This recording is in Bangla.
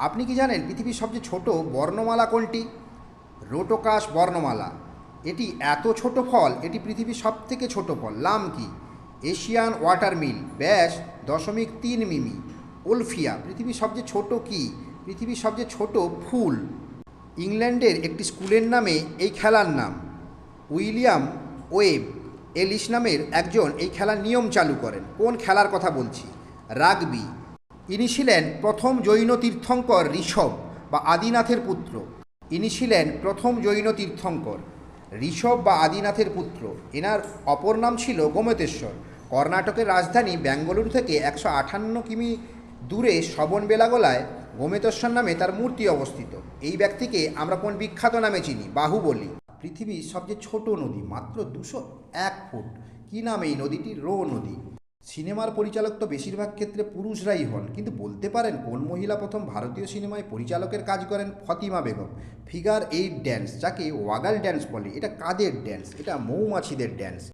আপনি কি জানেন পৃথিবীর সবচেয়ে ছোট বর্ণমালা কোনটি? রোটোকাস বর্ণমালা। এটি এত ছোট ফল, এটি পৃথিবীর সবথেকে ছোট ফল। নাম কি? এশিয়ান ওয়াটারমিল, ব্যাস 0.3 মিমি। ওলফিয়া। পৃথিবীর সবচেয়ে ছোট কি? পৃথিবীর সবচেয়ে ছোট ফুল। ইংল্যান্ডের একটি স্কুলের নামে এই খেলার নাম। উইলিয়াম ওয়েব এলিস নামের একজন এই খেলার নিয়ম চালু করেন। কোন খেলার কথা বলছি? রাগবি। ইনি ছিলেন প্রথম জৈন তীর্থঙ্কর ঋষভ বা আদিনাথের পুত্র। ইনি ছিলেন প্রথম জৈন তীর্থঙ্কর ঋষভ বা আদিনাথের পুত্র। এনার অপর নাম ছিল গোমতেশ্বর। কর্ণাটকের রাজধানী বেঙ্গালুরু থেকে 158 কিমি দূরে শ্রবণবেলাগোলায় গোমতেশ্বর নামে তার মূর্তি অবস্থিত। এই ব্যক্তিকে আমরা কোন বিখ্যাত নামে চিনি? বাহুবলী। পৃথিবীর সবচেয়ে ছোট নদী, মাত্র 201 ফুট। কী নাম এই নদীটি? রো নদী। সিনেমার পরিচালক তো বেশিরভাগ ক্ষেত্রে পুরুষরাই হন, কিন্তু বলতে পারেন কোন মহিলা প্রথম ভারতীয় সিনেমায় পরিচালকের কাজ করেন? ফতিমা বেগম। ফিগার 8 ড্যান্স, যাকে ওয়াগাল ড্যান্স বলে, এটা কাদের ড্যান্স? এটা মৌমাছিদের ড্যান্স।